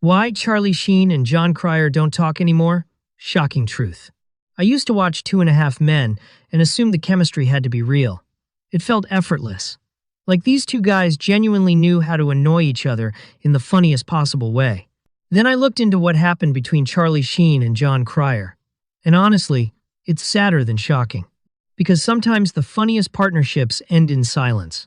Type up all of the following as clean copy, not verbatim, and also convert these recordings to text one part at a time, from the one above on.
Why Charlie Sheen and Jon Cryer don't talk anymore? Shocking truth. I used to watch Two and a Half Men and assumed the chemistry had to be real. It felt effortless. Like these two guys genuinely knew how to annoy each other in the funniest possible way. Then I looked into what happened between Charlie Sheen and Jon Cryer. And honestly, it's sadder than shocking. Because sometimes the funniest partnerships end in silence.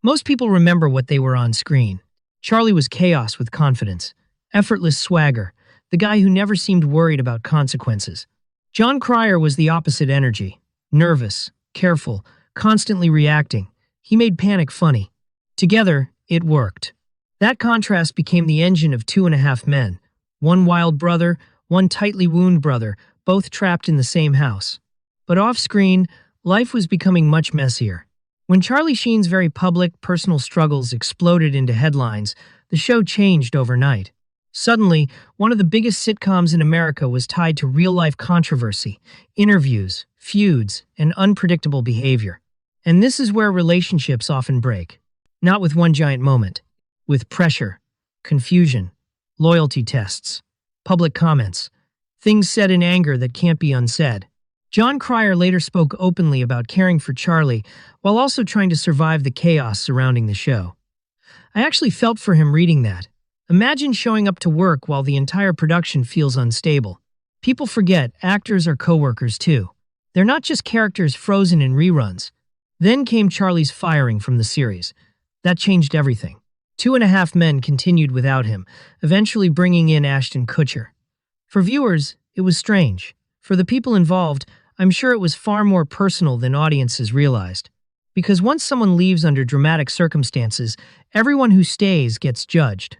Most people remember what they were on screen. Charlie was chaos with confidence. Effortless swagger, the guy who never seemed worried about consequences. Jon Cryer was the opposite energy. Nervous, careful, constantly reacting. He made panic funny. Together, it worked. That contrast became the engine of Two and a Half Men. One wild brother, one tightly wound brother, both trapped in the same house. But off-screen, life was becoming much messier. When Charlie Sheen's very public, personal struggles exploded into headlines, the show changed overnight. Suddenly, one of the biggest sitcoms in America was tied to real-life controversy, interviews, feuds, and unpredictable behavior. And this is where relationships often break. Not with one giant moment. With pressure, confusion, loyalty tests, public comments, things said in anger that can't be unsaid. Jon Cryer later spoke openly about caring for Charlie while also trying to survive the chaos surrounding the show. I actually felt for him reading that. Imagine showing up to work while the entire production feels unstable. People forget actors are coworkers too. They're not just characters frozen in reruns. Then came Charlie's firing from the series. That changed everything. Two and a Half Men continued without him, eventually bringing in Ashton Kutcher. For viewers, it was strange. For the people involved, I'm sure it was far more personal than audiences realized. Because once someone leaves under dramatic circumstances, everyone who stays gets judged.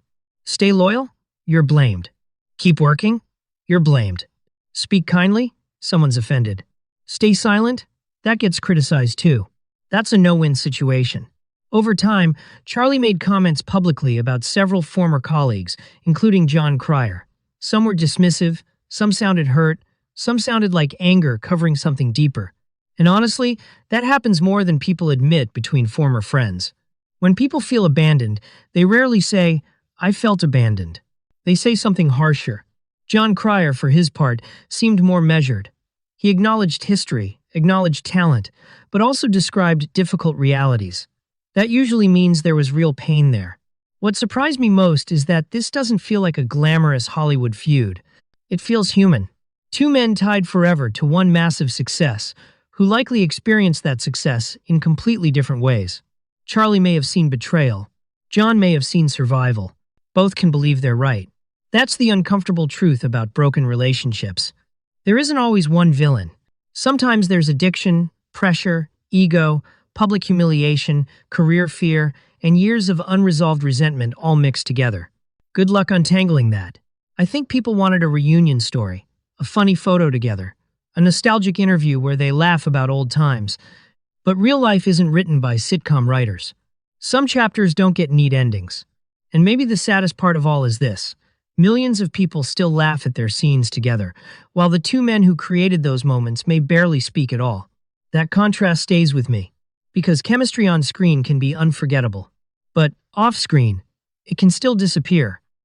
Stay loyal? You're blamed. Keep working? You're blamed. Speak kindly? Someone's offended. Stay silent? That gets criticized too. That's a no-win situation. Over time, Charlie made comments publicly about several former colleagues, including Jon Cryer. Some were dismissive, some sounded hurt, some sounded like anger covering something deeper. And honestly, that happens more than people admit between former friends. When people feel abandoned, they rarely say, "I felt abandoned." They say something harsher. Jon Cryer, for his part, seemed more measured. He acknowledged history, acknowledged talent, but also described difficult realities. That usually means there was real pain there. What surprised me most is that this doesn't feel like a glamorous Hollywood feud. It feels human. Two men tied forever to one massive success, who likely experienced that success in completely different ways. Charlie may have seen betrayal. Jon may have seen survival. Both can believe they're right. That's the uncomfortable truth about broken relationships. There isn't always one villain. Sometimes there's addiction, pressure, ego, public humiliation, career fear, and years of unresolved resentment all mixed together. Good luck untangling that. I think people wanted a reunion story, a funny photo together, a nostalgic interview where they laugh about old times. But real life isn't written by sitcom writers. Some chapters don't get neat endings. And maybe the saddest part of all is this. Millions of people still laugh at their scenes together, while the two men who created those moments may barely speak at all. That contrast stays with me, because chemistry on screen can be unforgettable. But off-screen, it can still disappear.